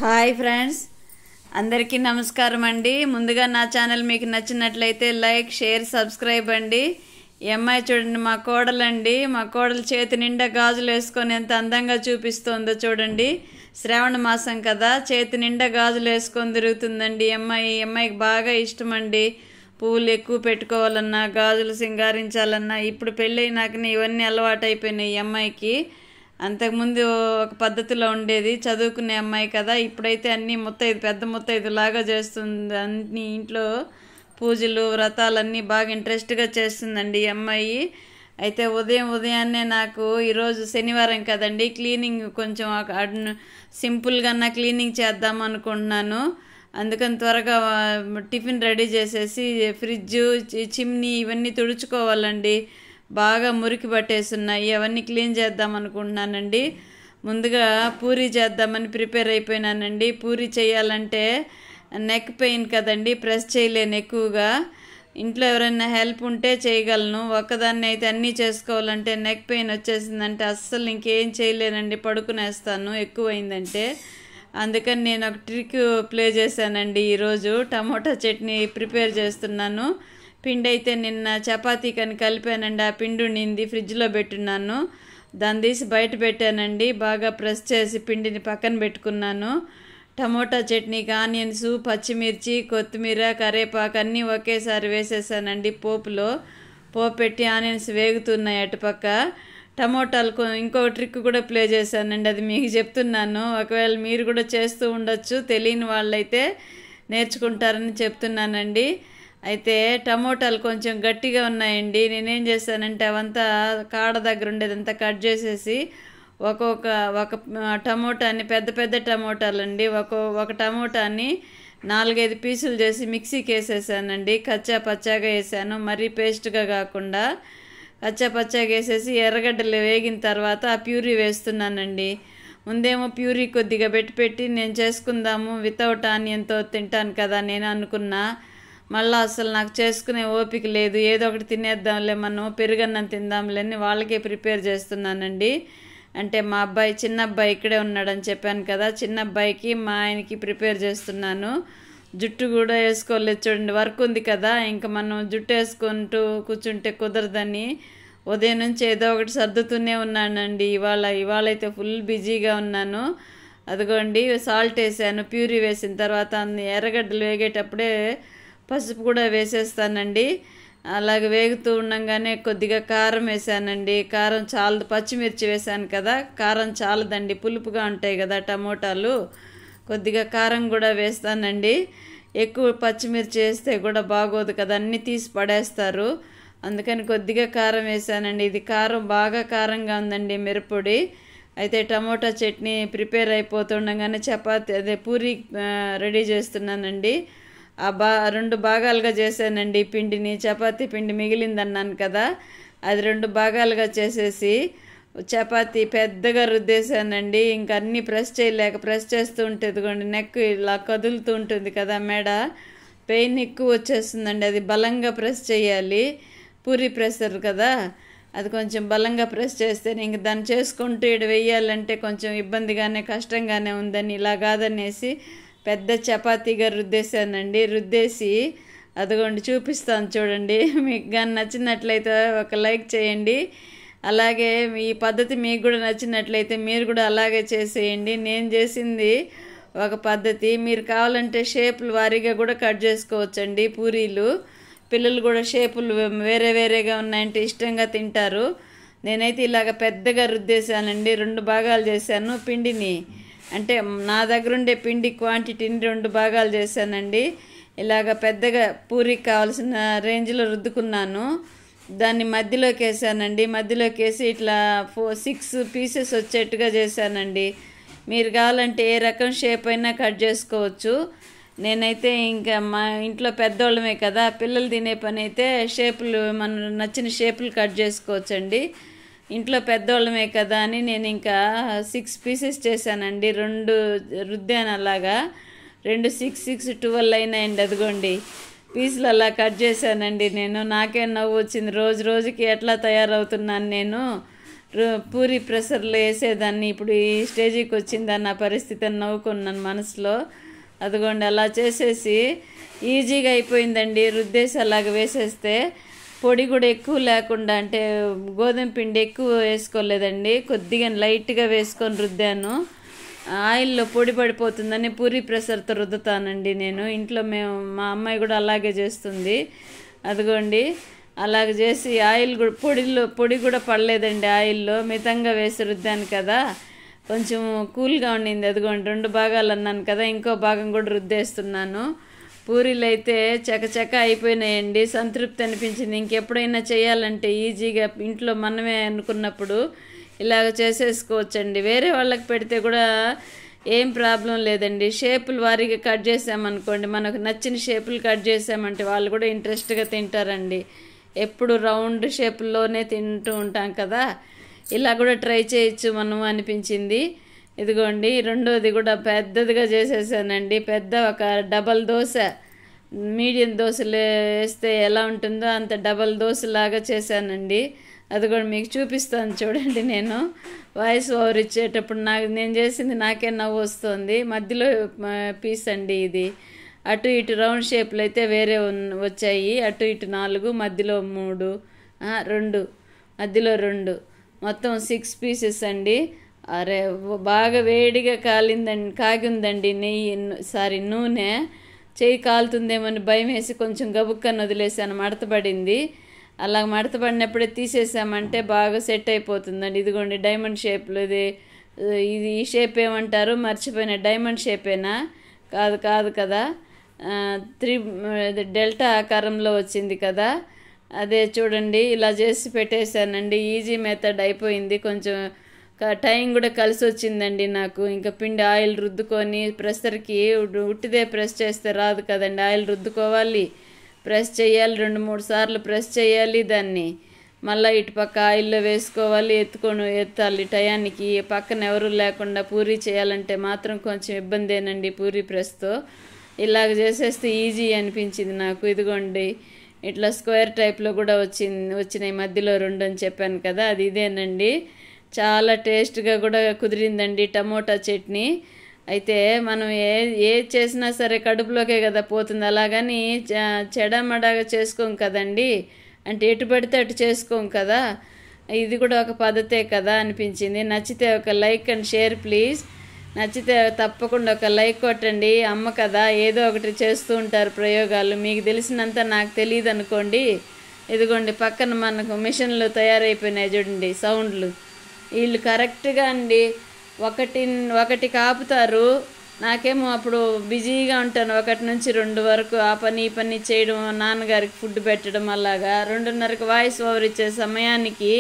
Hi friends, అందరికీ నమస్కారం అండి. ముందుగా నా ఛానల్ మీకు నచ్చినట్లయితే లైక్, షేర్, సబ్స్క్రైబ్ అండి. ఈ అమ్మాయి చూడండి, మా కోడలండి. మా కోడలు చేతి నిండా గాజులు వేసుకొని ఎంత అందంగా చూపిస్తుందో చూడండి. శ్రావణ మాసం కదా, చేతి నిండా గాజులు వేసుకొని తిరుగుతుందండి. ఈ అమ్మాయికి బాగా ఇష్టం అండి. పువ్వులు ఎక్కువ పెట్టుకోవాలన్నా, గాజులు సింగారించాలన్నా. ఇప్పుడు పెళ్ళైనాకనే ఇవన్నీ అలవాటు అయిపోయినాయి ఈ అమ్మాయికి. అంతకుముందు ఒక పద్ధతిలో ఉండేది, చదువుకునే అమ్మాయి కదా. ఇప్పుడైతే అన్నీ పెద్ద ముత్తైదులాగా చేస్తుంది. అన్ని ఇంట్లో పూజలు, వ్రతాలన్నీ బాగా ఇంట్రెస్ట్గా చేస్తుందండి ఈ అమ్మాయి. అయితే ఉదయాన్నే నాకు ఈరోజు శనివారం కదండి, క్లీనింగ్ కొంచెం సింపుల్గా క్లీనింగ్ చేద్దాం అనుకుంటున్నాను. అందుకని త్వరగా టిఫిన్ రెడీ చేసేసి ఫ్రిడ్జ్, చిమ్నీ ఇవన్నీ తుడుచుకోవాలండి. బాగా మురికి పట్టేస్తున్నాయి, అవన్నీ క్లీన్ చేద్దాం అనుకుంటున్నానండి. ముందుగా పూరీ చేద్దామని ప్రిపేర్ అయిపోయినానండి. పూరీ చేయాలంటే నెక్ పెయిన్ కదండి, ప్రెస్ చేయలేను ఎక్కువగా. ఇంట్లో ఎవరైనా హెల్ప్ ఉంటే చేయగలను, ఒక్కదాన్ని అయితే అన్నీ చేసుకోవాలంటే నెక్ పెయిన్ వచ్చేసిందంటే అస్సలు ఇంకేం చేయలేనండి, పడుకునేస్తాను ఎక్కువైందంటే. అందుకని నేను ఒక ట్రిక్ ప్లే చేశానండి. ఈరోజు టమోటా చట్నీ ప్రిపేర్ చేస్తున్నాను. పిండి అయితే నిన్న చపాతీకని కలిపానండి. ఆ పిండి ఉండింది, ఫ్రిడ్జ్లో పెట్టున్నాను. దాన్ని తీసి బయట పెట్టానండి. బాగా ప్రెస్ చేసి పిండిని పక్కన పెట్టుకున్నాను. టమోటా చట్నీకి ఆనియన్స్, పచ్చిమిర్చి, కొత్తిమీర, కరివేపాకు అన్నీ ఒకేసారి వేసేసానండి పోపులో. పోపు పెట్టి ఆనియన్స్ వేగుతున్నాయి అటుపక్క. టమోటాలు ఇంకో ట్రిక్ కూడా ప్లే చేశానండి, అది మీకు చెప్తున్నాను. ఒకవేళ మీరు కూడా చేస్తూ ఉండొచ్చు, తెలియని వాళ్ళైతే నేర్చుకుంటారని చెప్తున్నానండి. అయితే టమోటాలు కొంచెం గట్టిగా ఉన్నాయండి. నేనేం చేశానంటే అవంతా కాడ దగ్గర ఉండేదంతా కట్ చేసేసి ఒక టమోటాని, పెద్ద టమోటాలండి, ఒక టమోటాని 4-5 పీసులు చేసి మిక్సీకి వేసేసానండి. కచ్చా పచ్చాగా వేసాను, మరీ పేస్ట్గా కాకుండా కచ్చా పచ్చాగా వేసేసి ఎర్రగడ్డలు వేగిన తర్వాత ఆ ప్యూరీ వేస్తున్నానండి. ముందేమో ప్యూరీ కొద్దిగా పెట్టి నేను చేసుకుందాము, వితౌట్ ఆనియన్తో తింటాను కదా నేను అనుకున్నా. మళ్ళీ అసలు నాకు చేసుకునే ఓపిక లేదు. ఏదో ఒకటి తినేద్దాంలే, మనం పెరుగన్నం తిందాంలే అని వాళ్ళకే ప్రిపేర్ చేస్తున్నానండి. అంటే మా చిన్న అబ్బాయి ఇక్కడే ఉన్నాడని చెప్పాను కదా, చిన్న అబ్బాయికి మా ఆయనకి ప్రిపేర్ చేస్తున్నాను. జుట్టు కూడా వేసుకోలేదు చూడండి, వర్క్ ఉంది కదా, ఇంకా మనం జుట్టు వేసుకుంటూ కూర్చుంటే కుదరదని ఉదయం నుంచి ఏదో ఒకటి సర్దుతూనే ఉన్నానండి. ఇవాళైతే ఫుల్ బిజీగా ఉన్నాను. అదిగోండి, సాల్ట్ వేసాను. ప్యూరీ వేసిన తర్వాత ఎర్రగడ్డలు వేగేటప్పుడే పసుపు కూడా వేసేస్తానండి. అలాగే వేగుతూ ఉండగానే కొద్దిగా కారం వేసానండి. కారం చాలదు, పచ్చిమిర్చి వేసాను కదా, కారం చాలదండి, పులుపుగా ఉంటాయి కదా టమోటాలు. కొద్దిగా కారం కూడా వేస్తానండి. ఎక్కువ పచ్చిమిర్చి వేస్తే కూడా బాగోదు కదా, అన్నీ తీసి పడేస్తారు. అందుకని కొద్దిగా కారం వేసానండి. ఇది బాగా కారంగా ఉందండి, మిరప్పొడి. అయితే టమోటా చట్నీ ప్రిపేర్ అయిపోతుండగానే పూరీ రెడీ చేస్తున్నానండి. 2 భాగాలుగా చేశానండి పిండిని. చపాతీ పిండి మిగిలిందన్నాను కదా, అది 2 భాగాలుగా చేసేసి చపాతీ పెద్దగా రుద్దేశానండి. ఇంకా అన్నీ ప్రెస్ చేస్తూ ఉంటుంది ఇదిగోండి, నెక్ ఇలా కదులుతూ ఉంటుంది కదా, మెడ పెయిన్ ఎక్కువ వచ్చేస్తుందండి. అది బలంగా ప్రెస్ చేయాలి, పూరీ ప్రెషర్ కదా, అది కొంచెం బలంగా ప్రెస్ చేస్తే ఇంక దాన్ని చేసుకుంటూ వేయాలంటే కొంచెం ఇబ్బందిగానే, కష్టంగానే ఉందని ఇలా కాదనేసి పెద్ద చపాతీగా రుద్దేశానండి. రుద్దేసి అదిగోండి చూపిస్తాను చూడండి. మీకు కానీ నచ్చినట్లయితే ఒక లైక్ చేయండి. అలాగే ఈ పద్ధతి మీకు కూడా నచ్చినట్లయితే మీరు కూడా అలాగే చేసేయండి. నేను చేసింది ఒక పద్ధతి, మీరు కావాలంటే షేపులు వారీగా కూడా కట్ చేసుకోవచ్చండి పూరీలు. పిల్లలు కూడా షేపులు వేరేగా ఉన్నాయంటే ఇష్టంగా తింటారు. నేనైతే ఇలాగ పెద్దగా రుద్దేశానండి. 2 భాగాలు చేశాను పిండిని. అంటే నా దగ్గర ఉండే పిండి క్వాంటిటీని 2 భాగాలు చేశానండి. ఇలాగ పెద్దగా పూరికి కావాల్సిన రేంజ్లో రుద్దుకున్నాను. దాన్ని మధ్యలోకి వేసానండి. మధ్యలోకి వేసి ఇట్లా 6 పీసెస్ వచ్చేట్టుగా చేశానండి. మీరు కావాలంటే ఏ రకం షేప్ అయినా కట్ చేసుకోవచ్చు. నేనైతే ఇంకా మా ఇంట్లో పెద్దోళ్ళమే కదా, పిల్లలు తినే పని అయితే షేపులు మనం నచ్చిన షేపులు కట్ చేసుకోవచ్చండి. ఇంట్లో పెద్దోళ్ళమే కదా అని నేను ఇంకా 6 పీసెస్ చేశానండి. 2 రుద్దాను అలాగా, 2 6 12 అయినాయండి. అదిగోండి పీసులు అలా కట్ చేశానండి నేను. నాకే నవ్వు వచ్చింది, రోజుకి ఎట్లా తయారవుతున్నాను నేను. పూరి ప్రెషర్లో వేసేదాన్ని. ఇప్పుడు ఈ స్టేజీకి వచ్చిందని నా పరిస్థితి అని నవ్వుకున్నాను మనసులో. అదిగోండి అలా చేసేసి ఈజీగా అయిపోయిందండి. రుద్దేసి అలాగ వేసేస్తే పొడి కూడా ఎక్కువ లేకుండా, అంటే గోధుమ పిండి ఎక్కువ వేసుకోలేదండి, కొద్దిగా లైట్గా వేసుకొని రుద్దాను. ఆయిల్లో పొడి పడిపోతుందని పూరి ప్రెషర్తో రుద్దుతానండి నేను ఇంట్లో. మా అమ్మాయి కూడా అలాగే చేస్తుంది. అదిగోండి అలాగ చేసి ఆయిల్ కూడా పొడి కూడా పడలేదండి ఆయిల్లో, మితంగా వేసి రుద్దాను కదా, కొంచెం కూల్గా ఉండింది. అదిగోండి 2 భాగాలు అన్నాను కదా, ఇంకో భాగం కూడా రుద్దేస్తున్నాను. పూరీలు అయితే చకచక అయిపోయినాయండి. సంతృప్తి అనిపించింది. ఇంకెప్పుడైనా చేయాలంటే ఈజీగా ఇంట్లో మనమే అనుకున్నప్పుడు ఇలాగ చేసేసుకోవచ్చండి. వేరే వాళ్ళకి పెడితే కూడా ఏం ప్రాబ్లం లేదండి. షేపులు వారీగా కట్ చేసామనుకోండి, మనకు నచ్చిన షేపులు కట్ చేసామంటే వాళ్ళు కూడా ఇంట్రెస్ట్గా తింటారండి. ఎప్పుడు రౌండ్ షేపుల్లోనే తింటూ ఉంటాం కదా, ఇలా కూడా ట్రై చేయొచ్చు మనం అనిపించింది. ఇదిగోండి రెండోది కూడా పెద్దదిగా చేసేసానండి. పెద్ద ఒక డబల్ దోశ, మీడియం దోశలు వేస్తే ఎలా ఉంటుందో అంత డబల్ దోశలాగా చేశానండి. అది కూడా మీకు చూపిస్తాను చూడండి. నేను వాయిస్ ఓవర్ ఇచ్చేటప్పుడు నేను చేసింది నాకే నవ్వు వస్తుంది. మధ్యలో పీస్ అండి ఇది. అటు ఇటు రౌండ్ షేప్లు అయితే వేరే వచ్చాయి. అటు ఇటు 4, మధ్యలో 3, 2, మధ్యలో 2, మొత్తం 6 పీసెస్ అండి. అరే బాగా వేడిగా కాగిందండి నూనె. చేయి కాలుతుందేమని భయం వేసి కొంచెం గబుక్కని వదిలేసాను, మడతపడింది. అలా మడతపడినప్పుడే తీసేసామంటే బాగా సెట్ అయిపోతుందండి. ఇదిగోండి డైమండ్ షేప్లో ఇది ఈ షేప్ ఏమంటారు మర్చిపోయిన, డైమండ్ షేపేనా? కాదు కదా, డెల్టా ఆకారంలో వచ్చింది కదా, అదే చూడండి. ఇలా చేసి పెట్టేశానండి. ఈజీ మెథడ్ అయిపోయింది. కొంచెం టైం కూడా కలిసి వచ్చిందండి నాకు. ఇంకా పిండి ఆయిల్ రుద్దుకొని ప్రెషర్కి, ఉట్టిదే ప్రెస్ చేస్తే రాదు కదండి, ఆయిల్ రుద్దుకోవాలి, ప్రెస్ చేయాలి, 2-3 సార్లు ప్రెస్ చేయాలి దాన్ని. మళ్ళీ ఇటు పక్క ఆయిల్లో వేసుకోవాలి, ఎత్తాలి టయానికి. పక్కన ఎవరు లేకుండా పూరీ చేయాలంటే మాత్రం కొంచెం ఇబ్బందేనండి పూరీ ప్రెస్తో. ఇలాగ చేసేస్తే ఈజీ అనిపించింది నాకు. ఇదిగోండి ఇట్లా స్క్వేర్ టైప్లో కూడా వచ్చినాయి, మధ్యలో 2 అని చెప్పాను కదా, అది ఇదేనండి. చాలా టేస్ట్గా కూడా కుదిరిందండి టమోటా చట్నీ. అయితే మనం ఏ చేసినా సరే కడుపులోకే కదా పోతుంది, అలాగని చెడమడాగా చేసుకోం కదండి, అంటే ఎటు పడితే అటు చేసుకోం కదా. ఇది కూడా ఒక పద్ధతే కదా అనిపించింది. నచ్చితే ఒక లైక్ అండ్ షేర్ ప్లీజ్. నచ్చితే తప్పకుండా ఒక లైక్ కొట్టండి. అమ్మ కదా ఏదో ఒకటి చేస్తూ ఉంటారు ప్రయోగాలు, మీకు తెలిసినంత నాకు తెలియదు అనుకోండి. ఇదిగోండి పక్కన మనకు మిషన్లు తయారైపోయినాయి చూడండి, సౌండ్లు. వీళ్ళు కరెక్ట్గా అండి ఒకటి కాపుతారు. నాకేమో అప్పుడు బిజీగా ఉంటాను 1 నుంచి 2 వరకు, ఆ పని ఈ పని చేయడం, నాన్నగారికి ఫుడ్ పెట్టడం, అలాగా 2:30కి వాయిస్ ఓవర్ ఇచ్చే సమయానికి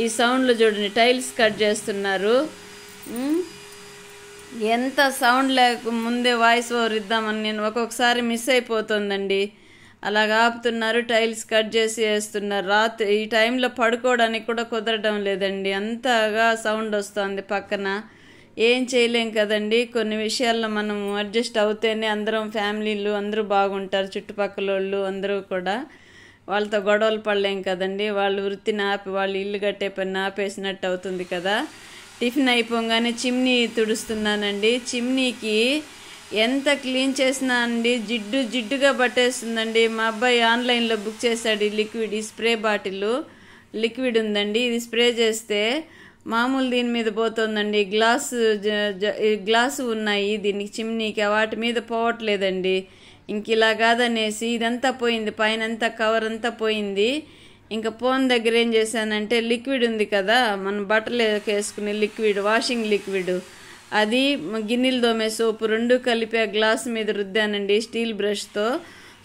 ఈ సౌండ్లు చూడండి. టైల్స్ కట్ చేస్తున్నారు. ఎంత సౌండ్ లేక ముందే వాయిస్ ఓవర్ ఇద్దామని నేను ఒక్కొక్కసారి మిస్ అయిపోతుందండి. అలాగ ఆపుతున్నారు, టైల్స్ కట్ చేసి వేస్తున్నారు. రాత్రి ఈ టైంలో పడుకోవడానికి కూడా కుదరడం లేదండి, అంతగా సౌండ్ వస్తుంది పక్కన. ఏం చేయలేం కదండి, కొన్ని విషయాల్లో మనం అడ్జస్ట్ అవుతేనే అందరం ఫ్యామిలీలు అందరూ బాగుంటారు. చుట్టుపక్కల వాళ్ళు అందరూ కూడా వాళ్ళతో గొడవలు పడలేం కదండి. వాళ్ళు వృత్తిని ఆపి వాళ్ళు ఇల్లు కట్టే పని ఆపేసినట్టు అవుతుంది కదా. టిఫిన్ అయిపోగానే చిమ్నీ తుడుస్తున్నానండి. చిమ్నీకి ఎంత క్లీన్ చేసినా అండి జిడ్డుగా పట్టేస్తుందండి. మా అబ్బాయి ఆన్లైన్లో బుక్ చేశాడు ఈ లిక్విడ్, ఈ స్ప్రే బాటిల్ లిక్విడ్ ఉందండి. ఇది స్ప్రే చేస్తే మామూలు దీని మీద పోతుందండి. గ్లాసు ఉన్నాయి దీనికి చిమ్నీకి, వాటి మీద పోవట్లేదండి. ఇంక ఇలా కాదనేసి ఇదంతా పోయింది, పైనంతా కవర్ అంతా పోయింది. ఇంకా ఫోన్ దగ్గర ఏం చేశానంటే లిక్విడ్ ఉంది కదా మనం బట్టలు వేసుకునే లిక్విడ్, వాషింగ్ లిక్విడ్, అది గిన్నెలు దోమే సోపు 2 కలిపి ఆ గ్లాస్ మీద రుద్దానండి స్టీల్ బ్రష్తో.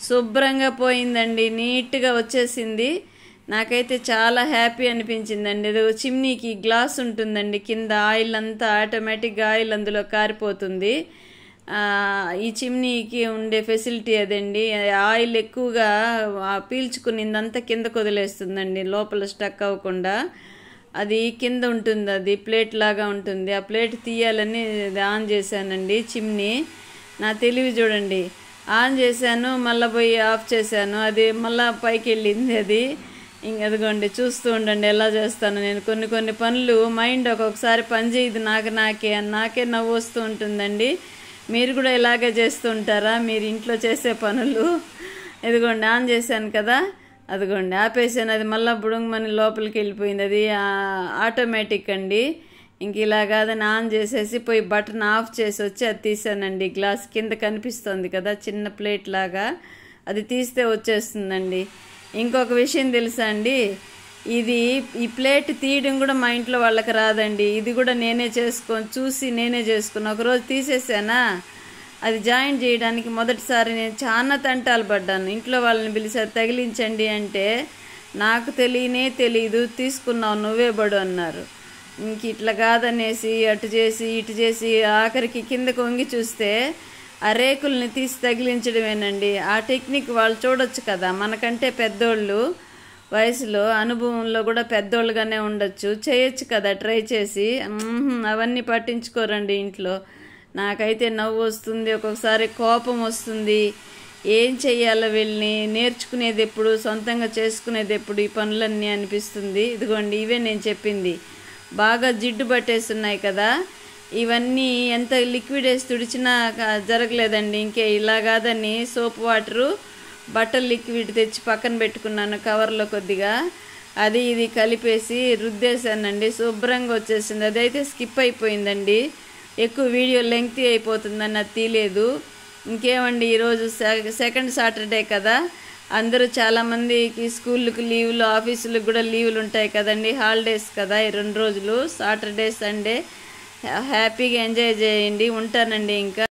శుభ్రంగా పోయిందండి, నీట్గా వచ్చేసింది. నాకైతే చాలా హ్యాపీ అనిపించిందండి. ఇది చిమ్నీకి గ్లాస్ ఉంటుందండి కింద, ఆయిల్ అంతా ఆటోమేటిక్గా ఆయిల్ అందులో కారిపోతుంది. ఈ చిమ్నీకి ఉండే ఫెసిలిటీ అదండి. ఆయిల్ ఎక్కువగా పీల్చుకునిందంతా కిందకు వదిలేస్తుందండి, లోపల స్టక్ అవ్వకుండా. అది కింద ఉంటుంది, అది ప్లేట్ లాగా ఉంటుంది. ఆ ప్లేట్ తీయాలని ఆన్ చేశానండి చిమ్నీ. నా తెలివి చూడండి, ఆన్ చేశాను మళ్ళీ పోయి ఆఫ్ చేశాను, అది మళ్ళీ పైకి వెళ్ళింది. అది అదిగోండి చూస్తూ ఉండండి ఎలా చేస్తాను నేను. కొన్ని పనులు మైండ్ ఒక్కొక్కసారి పని చేయదు నాకే నవ్వు వస్తూ ఉంటుందండి. మీరు కూడా ఇలాగే చేస్తూ ఉంటారా మీరు ఇంట్లో చేసే పనులు? ఇదిగోండి ఆన్ చేశాను కదా, అదిగోండి ఆపేసాను, అది మళ్ళీ బుడుంగమని లోపలికి వెళ్ళిపోయింది. అది ఆటోమేటిక్ అండి. ఇంక ఇలా కాదని ఆన్ చేసేసి పోయి బటన్ ఆఫ్ చేసి వచ్చి అది తీసానండి. గ్లాస్ కింద కనిపిస్తుంది కదా చిన్న ప్లేట్ లాగా, అది తీస్తే వచ్చేస్తుందండి. ఇంకొక విషయం తెలుసా అండి, ఈ ప్లేట్ తీయడం కూడా మా ఇంట్లో వాళ్ళకి రాదండి. ఇది కూడా చూసి నేనే చేసుకున్నా. ఒకరోజు తీసేసానా, అది జాయింట్ చేయడానికి మొదటిసారి నేను చాలా తంటాలు పడ్డాను. ఇంట్లో వాళ్ళని పిలిచి తగిలించండి అంటే నాకు తెలీదు, తీసుకున్నావు నువ్వే బడు అన్నారు. ఇంక ఇట్లా కాదనేసి అటు చేసి ఇటు చేసి ఆఖరికి కిందకు వంగి చూస్తే ఆ రేకుల్ని తీసి తగిలించడమేనండి. ఆ టెక్నిక్ వాళ్ళు చూడొచ్చు కదా, మనకంటే పెద్దోళ్ళు వయసులో అనుభవంలో కూడా పెద్దోళ్ళుగానే ఉండొచ్చు, చేయొచ్చు కదా ట్రై చేసి. అవన్నీ పట్టించుకోరండి ఇంట్లో. నాకైతే నవ్వు వస్తుంది, ఒక్కొక్కసారి కోపం వస్తుంది. ఏం చెయ్యాలో వీళ్ళని నేర్చుకునేది ఎప్పుడు, సొంతంగా చేసుకునేది ఎప్పుడు ఈ పనులన్నీ అనిపిస్తుంది. ఇదిగోండి ఇవే నేను చెప్పింది, బాగా జిడ్డు పట్టేస్తున్నాయి కదా, ఇవన్నీ ఎంత లిక్విడ్ వేసి తుడిచినా జరగలేదండి. ఇంకే ఇలా కాదని సోప్ వాటరు బట్టలు లిక్విడ్ తెచ్చి పక్కన పెట్టుకున్నాను కవర్లో కొద్దిగా, అది ఇది కలిపేసి రుద్దేశానండి, శుభ్రంగా వచ్చేసింది. అదైతే స్కిప్ అయిపోయిందండి, ఎక్కువ వీడియో లెంగ్తీ అయిపోతుందని అది తీయలేదు. ఇంకేమండి ఈరోజు సెకండ్ సాటర్డే కదా, అందరూ చాలామందికి స్కూళ్ళకి లీవులు, ఆఫీసులకు కూడా లీవులు ఉంటాయి కదండి, హాలిడేస్ కదా ఈ 2 రోజులు సాటర్డే సండే. హ్యాపీగా ఎంజాయ్ చేయండి. ఉంటానండి ఇంకా.